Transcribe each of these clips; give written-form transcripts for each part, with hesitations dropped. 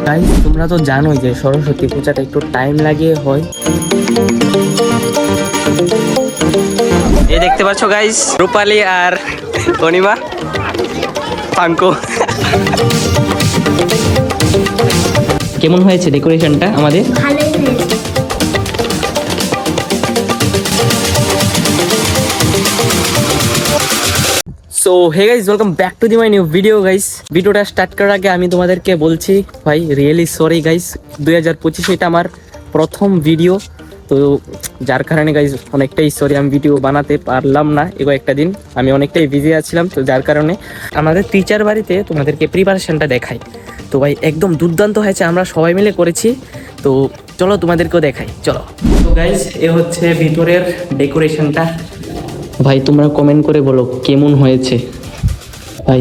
Guys তোমরা তো জানোই যে সরস্বতী পূজাটা একটু টাইম লাগিয়ে হয়। এই দেখতে পাচ্ছ গাইস, রূপালী আর অনিমা পাঙ্কু। কেমন হয়েছে ডেকোরেশনটা আমাদের? ভালোই হয়েছে। So hey guys, welcome back to the my new video guys. ভিডিওটা স্টার্ট করার আগে আমি তোমাদেরকে বলছি ভাই রিয়েলি সরি গাইস, 2025 এটা আমার প্রথম ভিডিও, তো যার কারণে গাইস অনেকটাই সরি, আমি ভিডিও বানাতে পারলাম না একটা দিন, আমি অনেকটাই বিজি আছিলাম, তো যার কারণে আমাদের টিচার বাড়িতে তোমাদেরকে প্রিপারেশনটা দেখাই। তো ভাই একদম দুর্দান্ত হয়েছে, আমরা সবাই মিলে করেছি, তো চলো তোমাদেরকেও দেখাই, চলো। তো গাইস এ হচ্ছে ভিতরের ডেকোরেশনটা, ভাই তোমরা কমেন্ট করে বলো কেমন হয়েছে। ভাই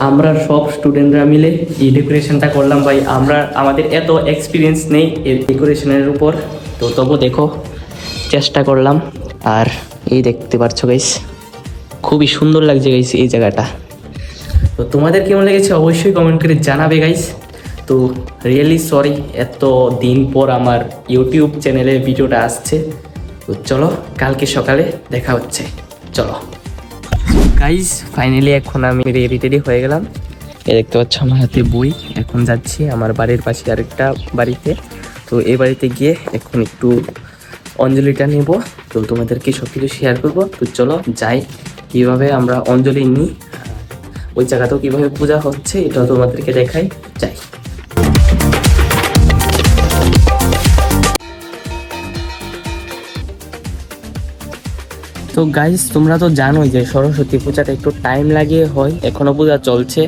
আমরা সব স্টুডেন্টরা মিলে এই ডেকোরেশনটা করলাম, ভাই আমাদের এত এক্সপিরিয়েন্স নেই এই ডেকোরেশনের উপর, তো তবু দেখো চেষ্টা করলাম। আর এই দেখতে পাচ্ছ গাইস, খুবই সুন্দর লাগছে গাইস এই জায়গাটা। তো তোমাদের কেমন লেগেছে অবশ্যই কমেন্ট করে জানাবে গাইস। তো রিয়েলি সরি, এত দিন পর আমার ইউটিউব চ্যানেলে ভিডিওটা আসছে, তো চলো কালকে সকালে দেখা হচ্ছে, চলো গাইস। ফাইনালি এখন আমি রেডি হয়ে গেলাম, এ দেখতে পাচ্ছ আমার হাতে বই, এখন যাচ্ছি আমার বাড়ির পাশে আরেকটা বাড়িতে, তো এই বাড়িতে গিয়ে এখন একটু অঞ্জলিটা নেব, তো তোমাদেরকে সব কিছু শেয়ার করবো। তো চলো যাই, কীভাবে আমরা অঞ্জলি নিই, ওই জায়গাতেও কীভাবে পূজা হচ্ছে এটাও তোমাদেরকে দেখাই, যাই। তো গাইস তোমরা তো জানোই যে সরস্বতী পূজাটা একটু টাইম লাগিয়ে হয়, এখনো পূজা চলছে,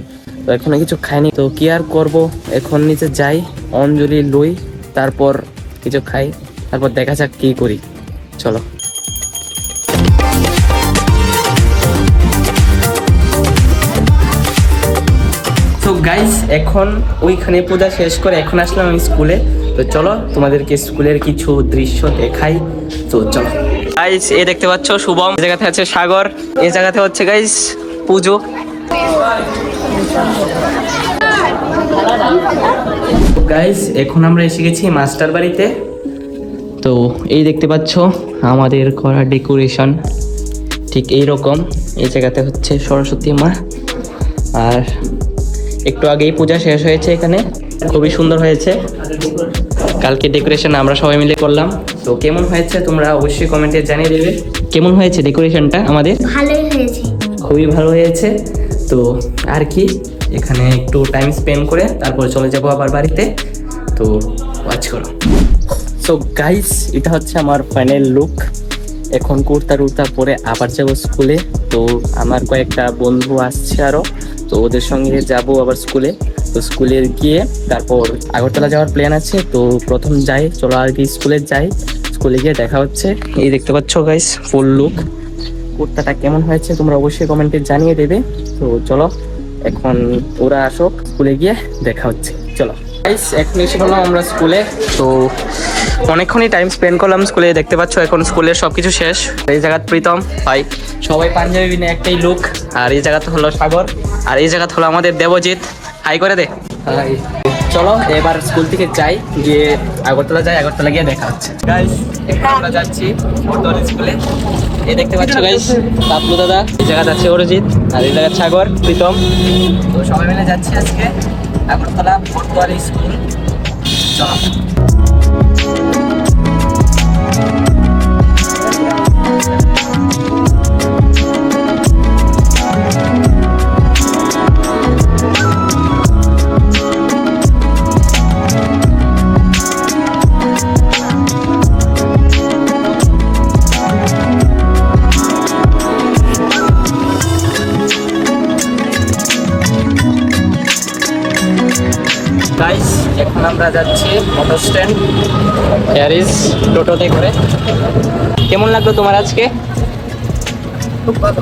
তো এখনো কিছু খাইনি, তো কি আর করবো, এখন নিচে যাই অঞ্জলি লই, তারপর কিছু খাই, তারপর দেখা যাক কি করি, চলো। তো গাইস এখন ওইখানে পূজা শেষ করে এখন আসলাম আমি স্কুলে, তো চলো তোমাদেরকে স্কুলের কিছু দৃশ্য দেখাই, তো চলো গাইস। এই দেখতে পাচ্ছ শুভম, এই জায়গাতে আছে সাগর, এই জায়গাতে হচ্ছে গাইস পুজো। গাইস এখন আমরা এসে গেছি মাস্টার বাড়িতে, তো এই দেখতে পাচ্ছ আমাদের করা ডেকোরেশন ঠিক এই রকম, এই জায়গাতে হচ্ছে সরস্বতী মা, আর একটু আগেই পূজা শেষ হয়েছে, এখানে খুবই সুন্দর হয়েছে। কালকে ডেকোরেশন আমরা সবাই মিলে করলাম, তো কেমন হয়েছে তোমরা অবশ্যই কমেন্টে জানিয়ে দেবে। কেমন হয়েছে ডেকোরেশনটা আমাদের? ভালোই হয়েছে, খুবই ভালো হয়েছে। তো আর কি, এখানে একটু টাইম স্পেন্ড করে তারপর চলে যাব আবার বাড়িতে, তো ওয়াচ করো। সো গাইস এটা হচ্ছে আমার ফাইনাল লুক, এখন কুর্তা টুর্তা পরে আবার যাব স্কুলে, তো আমার কয়েকটা বন্ধু আসছে আরও, তো ওদের সঙ্গে যাব আবার স্কুলে, তো স্কুলে গিয়ে তারপর আগরতলা যাওয়ার প্ল্যান আছে, তো প্রথম যাই, চলো আর কি স্কুলে যাই, স্কুলে গিয়ে দেখা হচ্ছে। এই দেখতে পাচ্ছ গাইস ফুল লুক, কুর্তাটা কেমন হয়েছে তোমরা অবশ্যই কমেন্টে জানিয়ে দেবে। তো চলো এখন ওরা আসুক, স্কুলে গিয়ে দেখা হচ্ছে, চলো গাইস। এখন এসে হলাম আমরা স্কুলে, তো অনেকক্ষণই টাইম স্পেন্ড করলাম স্কুলে, দেখতে পাচ্ছ এখন স্কুলের সব কিছু শেষ। এই জায়গাতে প্রীতম ভাই, সবাই পাঞ্জাবি নিয়ে একটাই লুক, আর এই জায়গাতে হলো সাগর, আর এই জায়গাতে হলো আমাদের দেবজিৎ, হাই করে দে। চলো এবার স্কুল থেকে যাই, গিয়ে আগরতলা যাই, আগরতলা গিয়ে দেখা হচ্ছে গাইস। এখন আমরা যাচ্ছি বর্তমান স্কুলে, এই দেখতে পাচ্ছ গাইস বাবলু দাদা, এই জায়গাতে আছে অরিজিৎ, আর এই জায়গায় সাগর প্রীতম, তো সবাই মিলে যাচ্ছি আজকে আগরতলা বর্তমান স্কুল, চলো। গাইস এখন আমরা যাচ্ছি মোটর স্ট্যান্ড, প্যারিস টোটোতে করে। কেমন লাগলো তোমার আজকে? খুব ভালো।